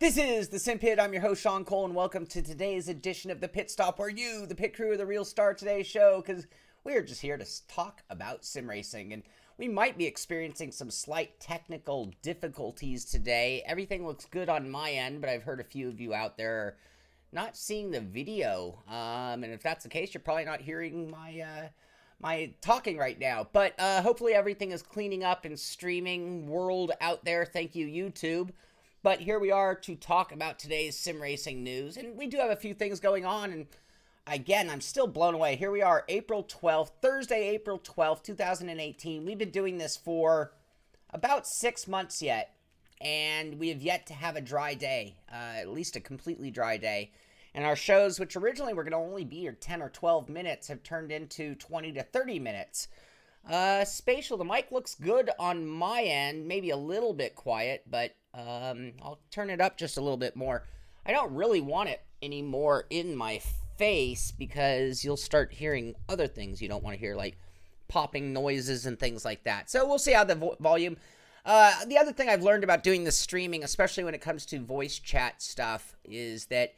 This is the Simpit. I'm your host, Sean Cole, and welcome to today's edition of the Pitstop, where you, the pit crew, are the real star of today's show, because we are just here to talk about sim racing, and we might be experiencing some slight technical difficulties today. Everything looks good on my end, but I've heard a few of you out there are not seeing the video, and if that's the case, you're probably not hearing my talking right now, but hopefully everything is cleaning up and streaming world out there. Thank you, YouTube. But here we are to talk about today's sim racing news, and we do have a few things going on, and again, I'm still blown away. Here we are, April 12th, Thursday, April 12th, 2018. We've been doing this for about 6 months yet, and we have yet to have a dry day, at least a completely dry day. And our shows, which originally were going to only be 10 or 12 minutes, have turned into 20 to 30 minutes. Spatial, the mic looks good on my end, maybe a little bit quiet, but I'll turn it up just a little bit more. I don't really want it anymore in my face because you'll start hearing other things you don't want to hear, like popping noises and things like that. So we'll see how the volume. The other thing I've learned about doing the streaming, especially when it comes to voice chat stuff, is that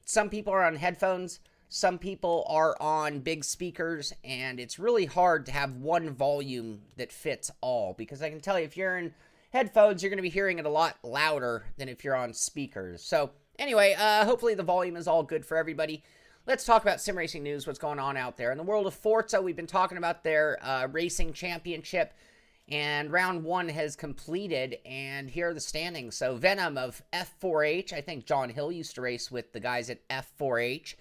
some people are on headphones, some people are on big speakers, and it's really hard to have one volume that fits all, because I can tell you, if you're in headphones, you're going to be hearing it a lot louder than if you're on speakers. So anyway, hopefully the volume is all good for everybody. Let's talk about sim racing news, what's going on out there. In the world of Forza, we've been talking about their racing championship, and round 1 has completed, and here are the standings. So Venom of F4H, I think John Hill used to race with the guys at F4H.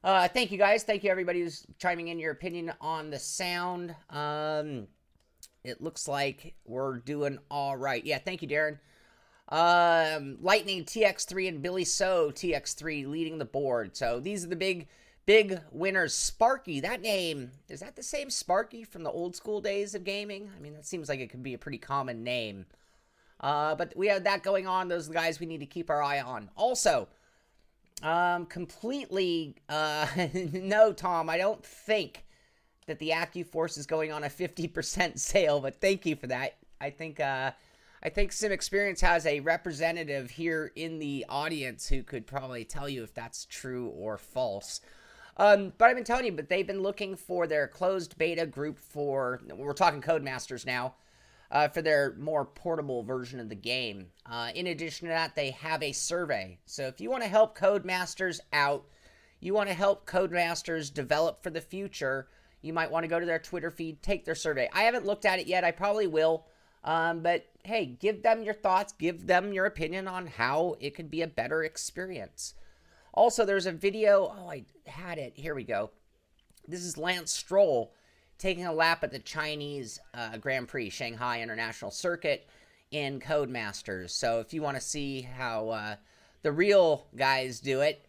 Thank you guys. Thank you everybody who's chiming in your opinion on the sound. It looks like we're doing all right. Yeah, thank you, Darren. Lightning TX3 and Billy So TX3 leading the board. So these are the big winners. Sparky, that name, is that the same Sparky from the old school days of gaming? I mean, that seems like it could be a pretty common name. But we have that going on. Those are the guys we need to keep our eye on. Also, completely, no, Tom, I don't think that the AccuForce is going on a 50% sale, but thank you for that. I think Sim Experience has a representative here in the audience who could probably tell you if that's true or false. But I've been telling you, but they've been looking for their closed beta group for, we're talking Codemasters now, for their more portable version of the game. In addition to that, they have a survey. So if you want to help Codemasters out, you want to help Codemasters develop for the future, you might want to go to their Twitter feed, take their survey. I haven't looked at it yet. I probably will. But hey, give them your thoughts. Give them your opinion on how it could be a better experience. Also, there's a video. Oh, I had it. Here we go. This is Lance Stroll taking a lap at the Chinese Grand Prix, Shanghai International Circuit in Codemasters. So if you want to see how the real guys do it,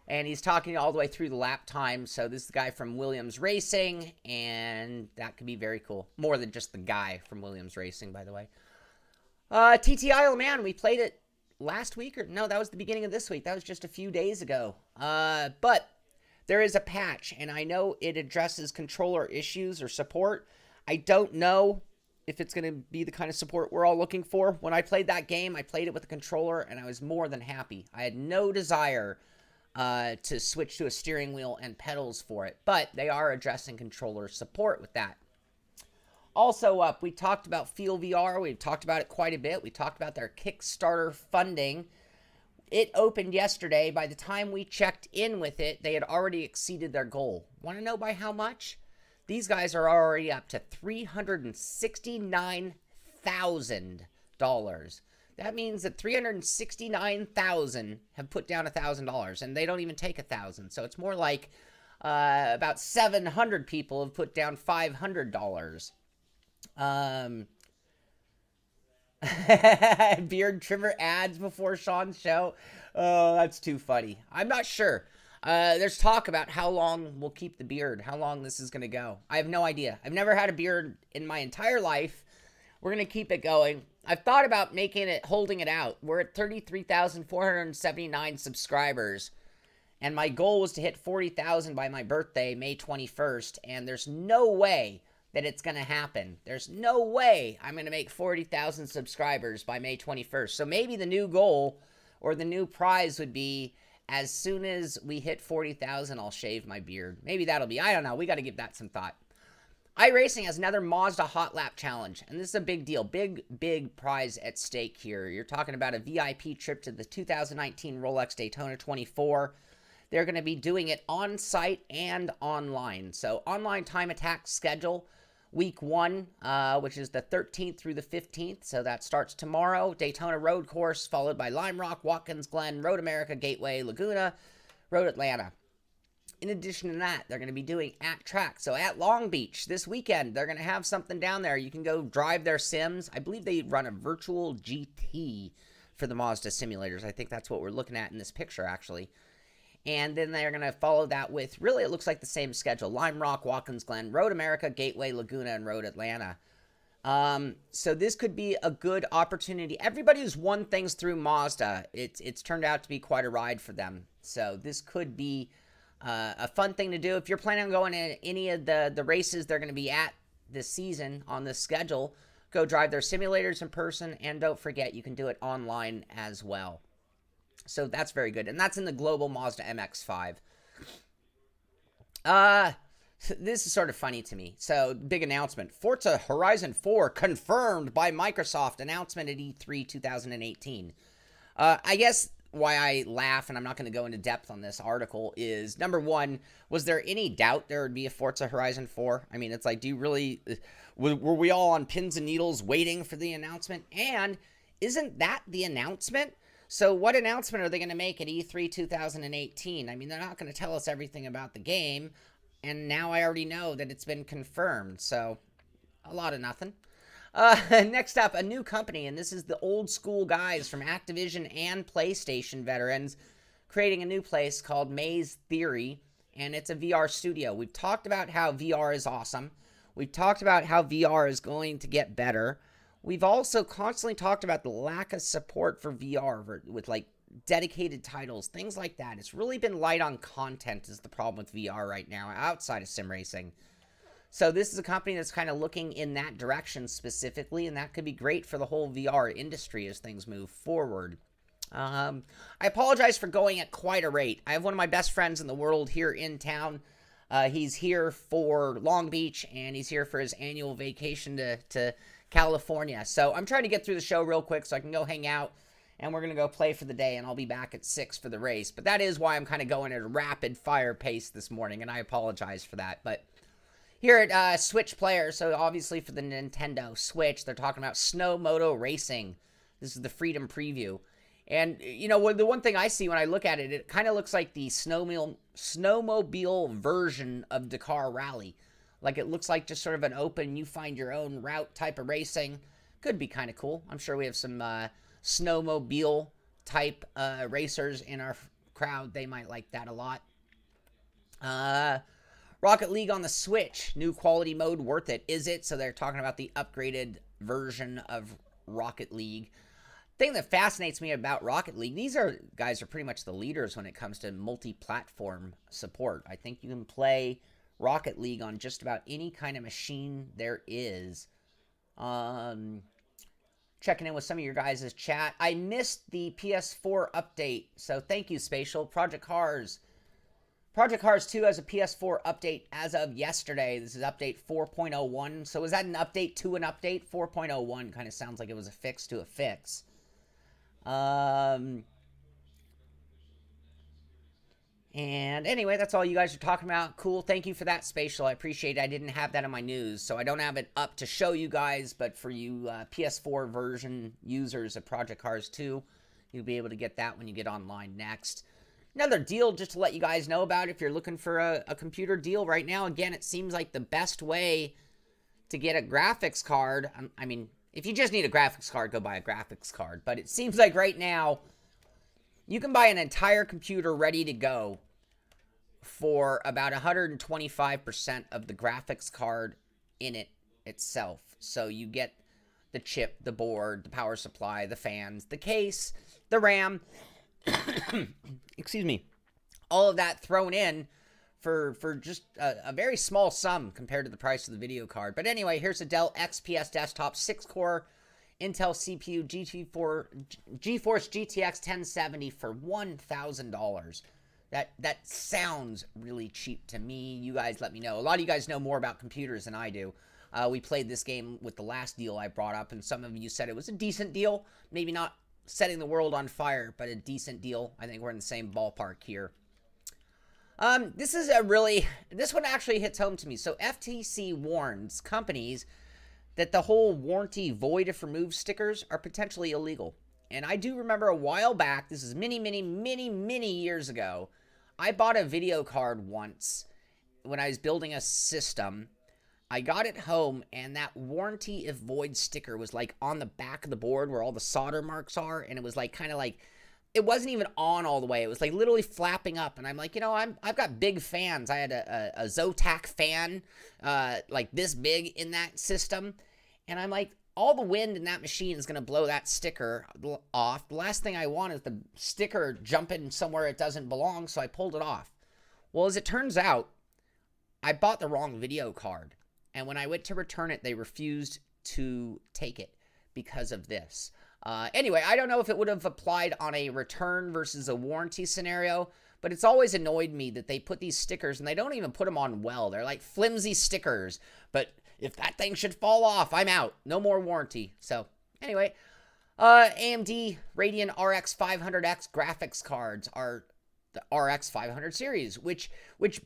and he's talking all the way through the lap time. So this is the guy from Williams Racing, and that could be very cool. More than just the guy from Williams Racing, by the way. TT Isle of Man, we played it last week, or no, that was the beginning of this week. That was just a few days ago. But there is a patch, and I know it addresses controller issues or support. I don't know if it's going to be the kind of support we're all looking for. When I played that game, I played it with a controller, and I was more than happy. I had no desire to switch to a steering wheel and pedals for it, but they are addressing controller support with that. Also we talked about Feel VR. We've talked about it quite a bit. We talked about their Kickstarter funding. It opened yesterday. By the time we checked in with it, they had already exceeded their goal. Want to know by how much? These guys are already up to $369,000. That means that 369,000 have put down $1,000, and they don't even take 1,000. So it's more like about 700 people have put down $500. Beard trimmer ads before Sean's show. Oh, that's too funny. I'm not sure. There's talk about how long we'll keep the beard, how long this is going to go. I have no idea. I've never had a beard in my entire life. We're going to keep it going. I've thought about making it, holding it out. We're at 33,479 subscribers. And my goal was to hit 40,000 by my birthday, May 21st. And there's no way that it's going to happen. There's no way I'm going to make 40,000 subscribers by May 21st. So maybe the new goal Or the new prize would be, as soon as we hit 40,000, I'll shave my beard. Maybe that'll be, I don't know. We got to give that some thought. iRacing has another Mazda Hotlap challenge, and this is a big deal. Big prize at stake here. You're talking about a VIP trip to the 2019 Rolex Daytona 24. They're going to be doing it on-site and online. So, online time attack schedule, week 1, which is the 13th through the 15th. So, that starts tomorrow. Daytona Road Course, followed by Lime Rock, Watkins Glen, Road America, Gateway, Laguna, Road Atlanta. In addition to that, they're going to be doing at track. So at Long Beach this weekend, they're going to have something down there. You can go drive their sims. I believe they run a virtual GT for the Mazda simulators. I think that's what we're looking at in this picture, actually. And then they're going to follow that with, really, it looks like the same schedule. Lime Rock, Watkins Glen, Road America, Gateway, Laguna, and Road Atlanta. So this could be a good opportunity. Everybody who's won things through Mazda, it's turned out to be quite a ride for them. So this could be a fun thing to do. If you're planning on going to any of the races they're going to be at this season on this schedule, go drive their simulators in person, and don't forget you can do it online as well. So that's very good, and that's in the Global Mazda MX-5. This is sort of funny to me. So, big announcement. Forza Horizon 4 confirmed by Microsoft. Announcement at E3 2018. I guess why I laugh, and I'm not going to go into depth on this article, is, number one, was there any doubt there would be a Forza Horizon 4? I mean, it's like, do you really, were we all on pins and needles waiting for the announcement? And isn't that the announcement? So what announcement are they going to make at E3 2018? I mean, they're not going to tell us everything about the game, and now I already know that it's been confirmed, so a lot of nothing. Next up, a new company, and this is the old school guys from Activision and PlayStation veterans creating a new place called Maze Theory, and it's a VR studio. We've talked about how VR is awesome. We've talked about how VR is going to get better. We've also constantly talked about the lack of support for VR with like dedicated titles, things like that. It's really been light on content is the problem with VR right now outside of sim racing. So this is a company that's kind of looking in that direction specifically, and that could be great for the whole VR industry as things move forward. I apologize for going at quite a rate. I have one of my best friends in the world here in town. He's here for Long Beach, and he's here for his annual vacation to California. So I'm trying to get through the show real quick so I can go hang out, and we're going to go play for the day, and I'll be back at 6 for the race. But that is why I'm kind of going at a rapid-fire pace this morning, and I apologize for that. But here at Switch Player, so obviously for the Nintendo Switch, they're talking about Snow Moto Racing. This is the Freedom Preview. And, you know, the one thing I see when I look at it, it kind of looks like the snowmobile version of Dakar Rally. Like, it looks like just sort of an open, you find your own route type of racing. Could be kind of cool. I'm sure we have some snowmobile type racers in our crowd. They might like that a lot. Rocket League on the Switch, new quality mode, worth it. Is it? So they're talking about the upgraded version of Rocket League. Thing that fascinates me about Rocket League, these guys are pretty much the leaders when it comes to multi-platform support. I think you can play Rocket League on just about any kind of machine there is. Checking in with some of your guys' chat. I missed the PS4 update, so thank you, Spatial. Project Cars 2 has a PS4 update as of yesterday. This is update 4.01. So was that an update to an update? 4.01 kind of sounds like it was a fix to a fix. And anyway, that's all you guys are talking about. Cool. Thank you for that, Spatial. I appreciate it. I didn't have that in my news, so I don't have it up to show you guys. But for you PS4 version users of Project Cars 2, you'll be able to get that when you get online next. Another deal just to let you guys know about if you're looking for a computer deal right now. Again, it seems like the best way to get a graphics card. I mean, if you just need a graphics card, go buy a graphics card. But it seems like right now, you can buy an entire computer ready to go for about 125% of the graphics card in it itself. So you get the chip, the board, the power supply, the fans, the case, the RAM, excuse me, all of that thrown in for just a very small sum compared to the price of the video card. But anyway, here's a Dell XPS desktop, 6-core Intel CPU GeForce GTX 1070 for $1,000. That sounds really cheap to me. You guys let me know. A lot of you guys know more about computers than I do. We played this game with the last deal I brought up, and some of you said it was a decent deal. Maybe not setting the world on fire, but a decent deal. I think we're in the same ballpark here. This one actually hits home to me. So FTC warns companies that the whole warranty void if removed stickers are potentially illegal. And I do remember a while back, this is many years ago, I bought a video card once when I was building a system. I got it home, and that warranty if void sticker was like on the back of the board where all the solder marks are, and it was like kind of like, it wasn't even on all the way. It was like literally flapping up, and I'm like, you know, I've got big fans. I had a Zotac fan like this big in that system, and I'm like, all the wind in that machine is going to blow that sticker off. The last thing I want is the sticker jumping somewhere it doesn't belong, so I pulled it off. Well, as it turns out, I bought the wrong video card, and when I went to return it, they refused to take it because of this. Anyway, I don't know if it would have applied on a return versus a warranty scenario, but it's always annoyed me that they put these stickers, and they don't even put them on well. They're like flimsy stickers, but if that thing should fall off, I'm out. No more warranty. So, anyway, AMD Radeon RX 500X graphics cards are the RX 500 series, which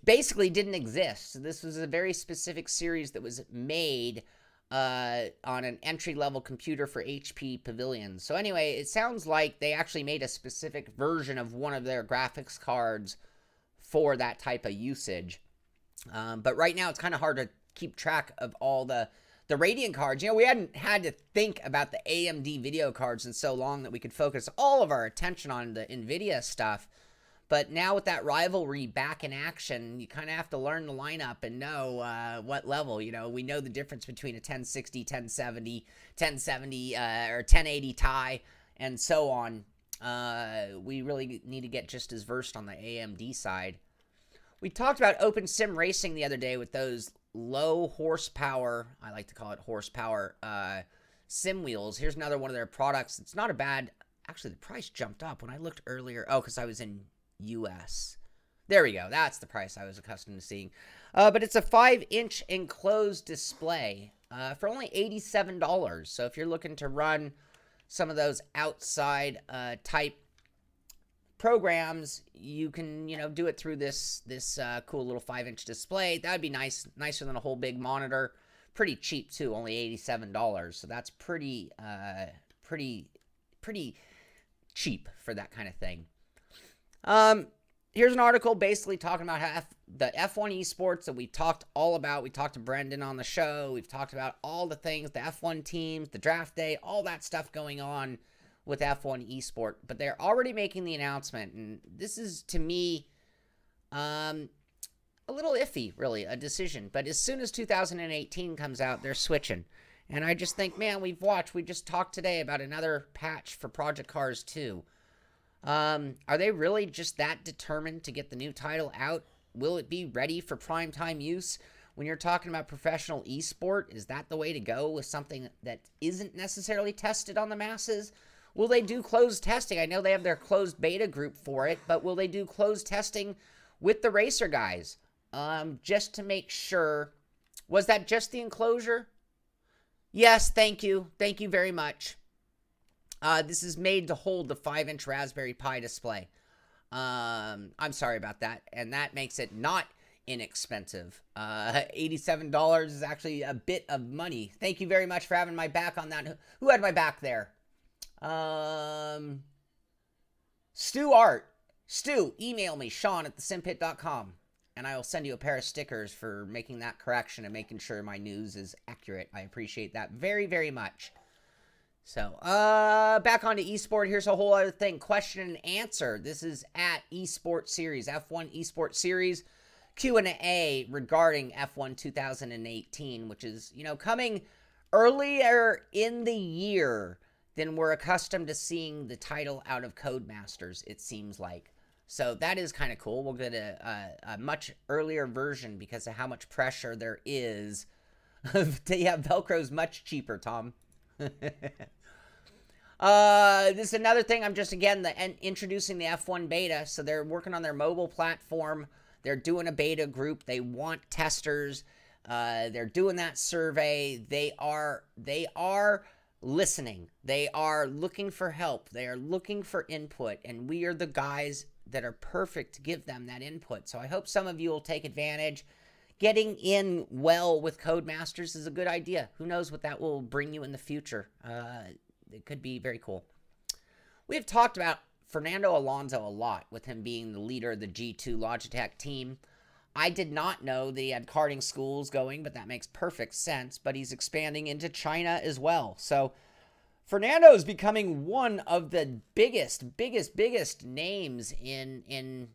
basically didn't exist. So this was a very specific series that was made on an entry-level computer for HP Pavilion. So anyway, it sounds like they actually made a specific version of one of their graphics cards for that type of usage. But right now, it's kind of hard to keep track of all the Radeon cards. You know, we hadn't had to think about the AMD video cards in so long that we could focus all of our attention on the NVIDIA stuff. But now with that rivalry back in action, you kind of have to learn the lineup and know what level. You know, we know the difference between a 1060, 1070, or 1080 Ti, and so on. We really need to get just as versed on the AMD side. We talked about open sim racing the other day with those low horsepower, I like to call it horsepower, sim wheels. Here's another one of their products. It's not a bad, actually the price jumped up when I looked earlier. Oh, because I was in US. There we go. That's the price I was accustomed to seeing. But it's a 5-inch enclosed display for only $87. So if you're looking to run some of those outside type programs, you can, you know, do it through this cool little 5-inch display. That would be nice, nicer than a whole big monitor. Pretty cheap too, only $87. So that's pretty cheap for that kind of thing. Here's an article basically talking about how the F1 eSports that we talked all about. We talked to Brendan on the show. We've talked about all the things, the F1 teams, the draft day, all that stuff going on with F1 eSport. But they're already making the announcement, and this is, to me, a little iffy, really, a decision. But as soon as 2018 comes out, they're switching. And I just think, man, we just talked today about another patch for Project Cars 2. Are they really just that determined to get the new title out? Will it be ready for primetime use? When you're talking about professional esport, is that the way to go with something that isn't necessarily tested on the masses? Will they do closed testing? I know they have their closed beta group for it, but will they do closed testing with the racer guys? Just to make sure. Was that just the enclosure? Yes, thank you. Thank you very much. This is made to hold the 5-inch Raspberry Pi display. I'm sorry about that. And that makes it not inexpensive. $87 is actually a bit of money. Thank you very much for having my back on that. Who had my back there? Stu Art. Stu, email me, Sean@thesimpit.com. And I will send you a pair of stickers for making that correction and making sure my news is accurate. I appreciate that very, very much. So, back onto eSport. Here's a whole other thing. Question and answer. This is at eSport Series, F1 eSport Series Q&A regarding F1 2018, which is, you know, coming earlier in the year than we're accustomed to seeing the title out of Codemasters, it seems like. So that is kind of cool. We'll get a much earlier version because of how much pressure there is. Yeah, Velcro's much cheaper, Tom. This is another thing. I'm just, again, introducing the F1 beta. So they're working on their mobile platform. They're doing a beta group. They want testers. They're doing that survey. They are listening. They are looking for help. They are looking for input. And we are the guys that are perfect to give them that input. So I hope some of you will take advantage. Getting in well with Codemasters is a good idea. Who knows what that will bring you in the future. It could be very cool. We have talked about Fernando Alonso a lot, with him being the leader of the G2 Logitech team. I did not know that he had karting schools going, but that makes perfect sense. But he's expanding into China as well. So Fernando is becoming one of the biggest names in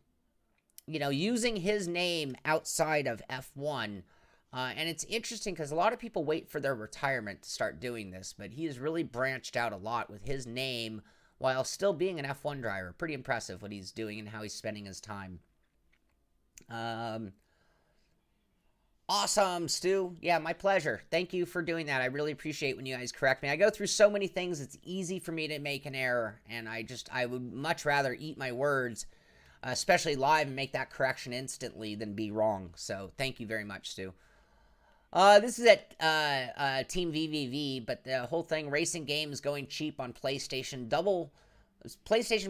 using his name outside of F1. And it's interesting because a lot of people wait for their retirement to start doing this, but he has really branched out a lot with his name while still being an F1 driver. Pretty impressive what he's doing and how he's spending his time. Awesome, Stu. Yeah, my pleasure. Thank you for doing that. I really appreciate when you guys correct me. I go through so many things, it's easy for me to make an error, and I would much rather eat my words, especially live, and make that correction instantly than be wrong. So thank you very much, Stu. This is at Team VVV, but the whole thing, racing games going cheap on PlayStation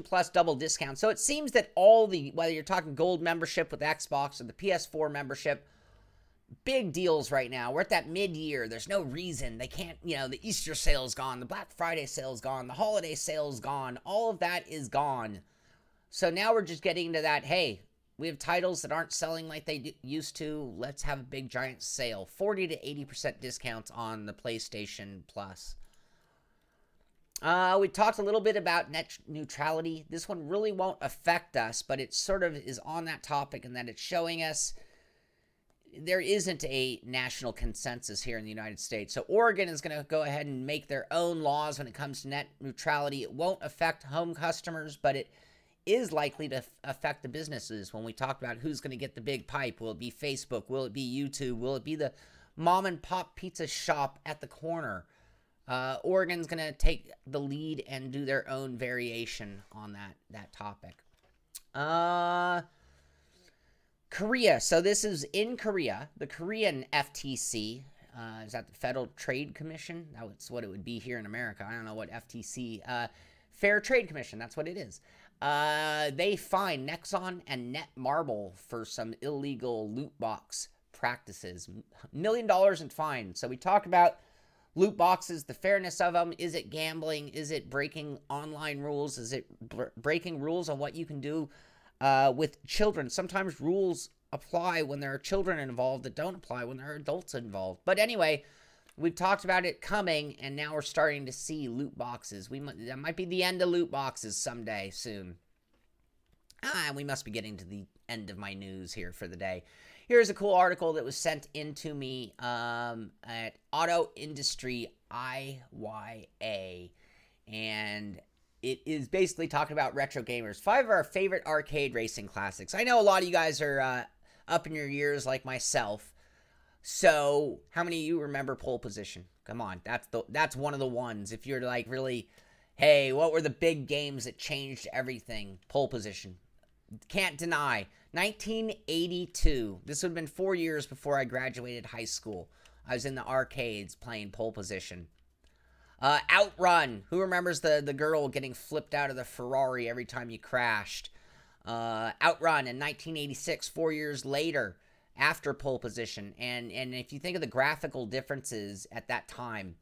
Plus double discount. So it seems that whether you're talking gold membership with Xbox or the PS4 membership, big deals right now. We're at that mid-year. There's no reason. They can't, the Easter sale's gone, the Black Friday sale's gone, the holiday sale's gone. All of that is gone. So now we're just getting to that, hey, we have titles that aren't selling like they used to. Let's have a big giant sale. 40 to 80% discounts on the PlayStation Plus. We talked a little bit about net neutrality. This one really won't affect us, but it sort of is on that topic, and that it's showing us there isn't a national consensus here in the United States. So Oregon is going to go ahead and make their own laws when it comes to net neutrality. It won't affect home customers, but it is likely to affect the businesses. When we talk about who's going to get the big pipe, will it be Facebook? Will it be YouTube? Will it be the mom and pop pizza shop at the corner? Oregon's going to take the lead and do their own variation on that topic. Korea. So this is in Korea. The Korean FTC, is that the Federal Trade Commission? That's what it would be here in America. I don't know what FTC, Fair Trade Commission, that's what it is. They fined Nexon and Netmarble for some illegal loot box practices. $1 million in fines. So we talk about loot boxes, the fairness of them. Is it gambling? Is it breaking online rules? Is it breaking rules on what you can do with children? Sometimes rules apply when there are children involved that don't apply when there are adults involved. But anyway, we've talked about it coming, and now we're starting to see loot boxes. That might be the end of loot boxes someday soon. We must be getting to the end of my news here for the day. Here's a cool article that was sent into me at Auto Industry IYA, and it is basically talking about retro gamers. 5 of our favorite arcade racing classics. I know a lot of you guys are up in your years like myself. So, how many of you remember Pole Position? Come on, that's one of the ones. If you're like really, hey, what were the big games that changed everything? Pole Position. Can't deny. 1982. This would have been 4 years before I graduated high school. I was in the arcades playing Pole Position. Outrun. Who remembers the girl getting flipped out of the Ferrari every time you crashed? Outrun in 1986, 4 years later, after Pole Position. And if you think of the graphical differences at that time,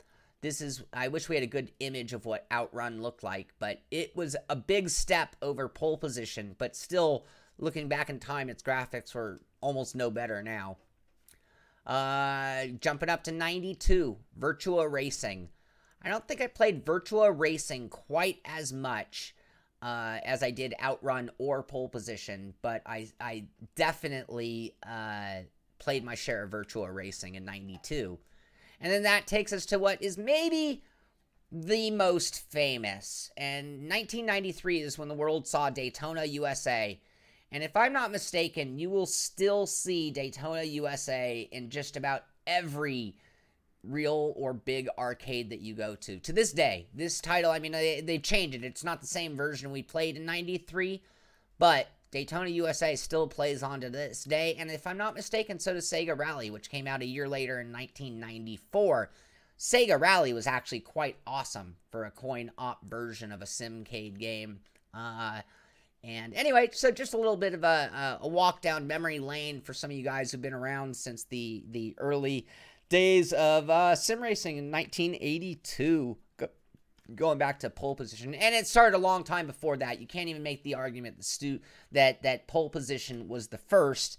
I wish we had a good image of what Outrun looked like, but it was a big step over Pole Position, but still, looking back in time, its graphics were almost no better now. Jumping up to 92, Virtua Racing. I don't think I played Virtua Racing quite as much as I did Outrun or Pole Position, but I definitely played my share of Virtua Racing in 92. And then that takes us to what is maybe the most famous. And 1993 is when the world saw Daytona USA. And if I'm not mistaken, you will still see Daytona USA in just about every real or big arcade that you go to. To this day, this title, I mean, they've changed it. It's not the same version we played in 93, but Daytona USA still plays on to this day. And if I'm not mistaken, so does Sega Rally, which came out a year later in 1994. Sega Rally was actually quite awesome for a coin-op version of a Simcade game. And anyway, so just a little bit of a walk down memory lane for some of you guys who've been around since the early days of sim racing in 1982, going back to pole position. And it started a long time before that. You can't even make the argument that pole position was the first.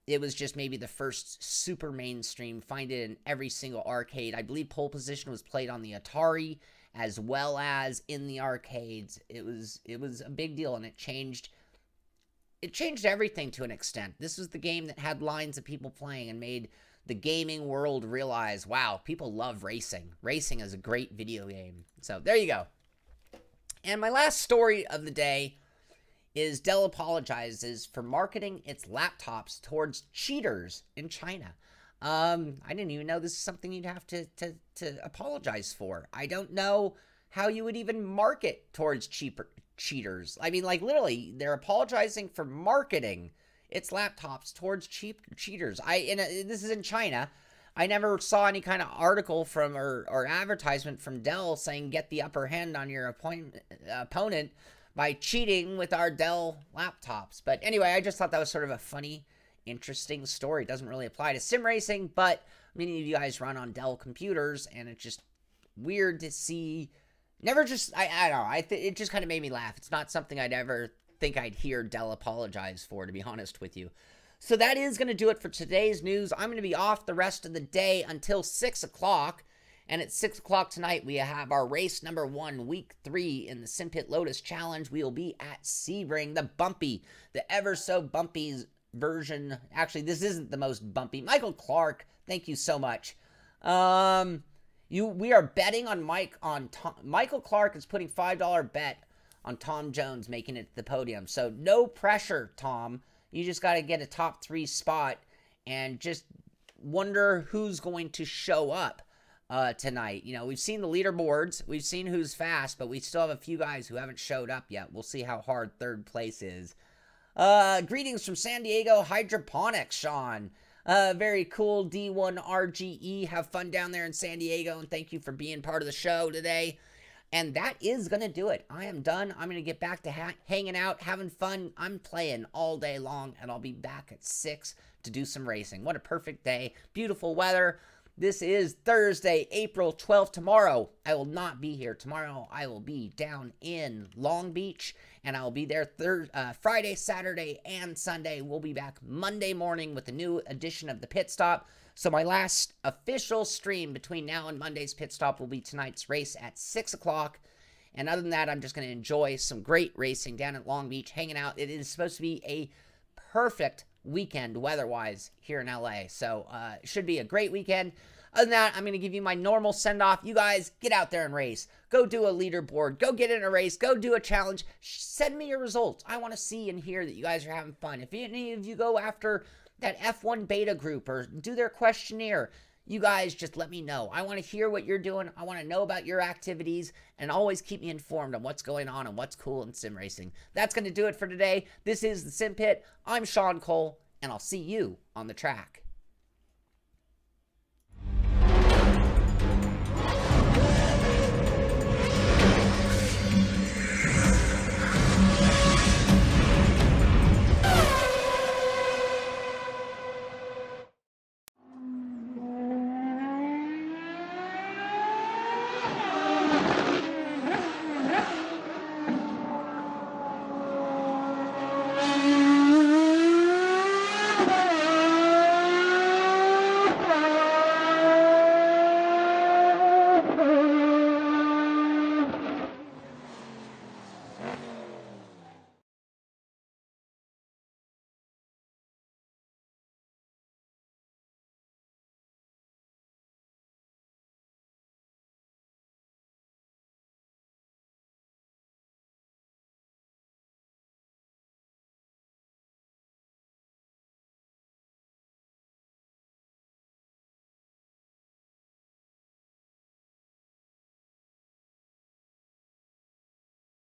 It was just maybe the first super mainstream. Find it in every single arcade. I believe pole position was played on the Atari as well as in the arcades. It was a big deal, and it changed everything to an extent. This was the game that had lines of people playing and made the gaming world realize, wow, people love racing. Racing is a great video game. So there you go. And my last story of the day is Dell apologizes for marketing its laptops towards cheaters in China. I didn't even know this is something you'd have to apologize for. I don't know how you would even market towards cheaters. I mean, like, literally, they're apologizing for marketing its laptops towards cheaters. This is in China. I never saw any kind of article from or advertisement from Dell saying get the upper hand on your opponent by cheating with our Dell laptops. But anyway, I just thought that was sort of a funny, interesting story. It doesn't really apply to sim racing, but many of you guys run on Dell computers, and it's just weird to see. I don't know. It just kind of made me laugh. It's not something I'd ever think I'd hear Dell apologize for, to be honest with you. So that is going to do it for today's news. I'm going to be off the rest of the day until 6 o'clock. And at 6 o'clock tonight, we have our race number 1, week 3 in the Simpit Lotus Challenge. We will be at Sebring, the ever so bumpy version. Actually, this isn't the most bumpy. Michael Clark, thank you so much. We are betting on Michael Clark is putting $5 bet on Tom Jones making it to the podium. So no pressure, Tom. You just got to get a top 3 spot and just wonder who's going to show up tonight. You know, we've seen the leaderboards. We've seen who's fast, but we still have a few guys who haven't showed up yet. We'll see how hard 3rd place is. Greetings from San Diego Hydroponics, Sean. Very cool, D1 RGE. Have fun down there in San Diego, and thank you for being part of the show today. And that is going to do it. I am done. I'm going to get back to hanging out, having fun. I'm playing all day long, and I'll be back at 6 to do some racing. What a perfect day. Beautiful weather. This is Thursday, April 12th. Tomorrow, I will not be here. Tomorrow, I will be down in Long Beach, and I will be there Friday, Saturday, and Sunday. We'll be back Monday morning with a new edition of the Pit Stop. So my last official stream between now and Monday's Pit Stop will be tonight's race at 6 o'clock. And other than that, I'm just going to enjoy some great racing down at Long Beach, hanging out. It is supposed to be a perfect weekend weather-wise here in LA. So it should be a great weekend. Other than that, I'm going to give you my normal send-off. You guys, get out there and race. Go do a leaderboard. Go get in a race. Go do a challenge. Send me your results. I want to see and hear that you guys are having fun. If any of you go after that F1 beta group or do their questionnaire, you guys just let me know. I want to hear what you're doing. I want to know about your activities, and always keep me informed on what's going on and what's cool in sim racing. That's going to do it for today. This is the Simpit. I'm Sean Cole, and I'll see you on the track.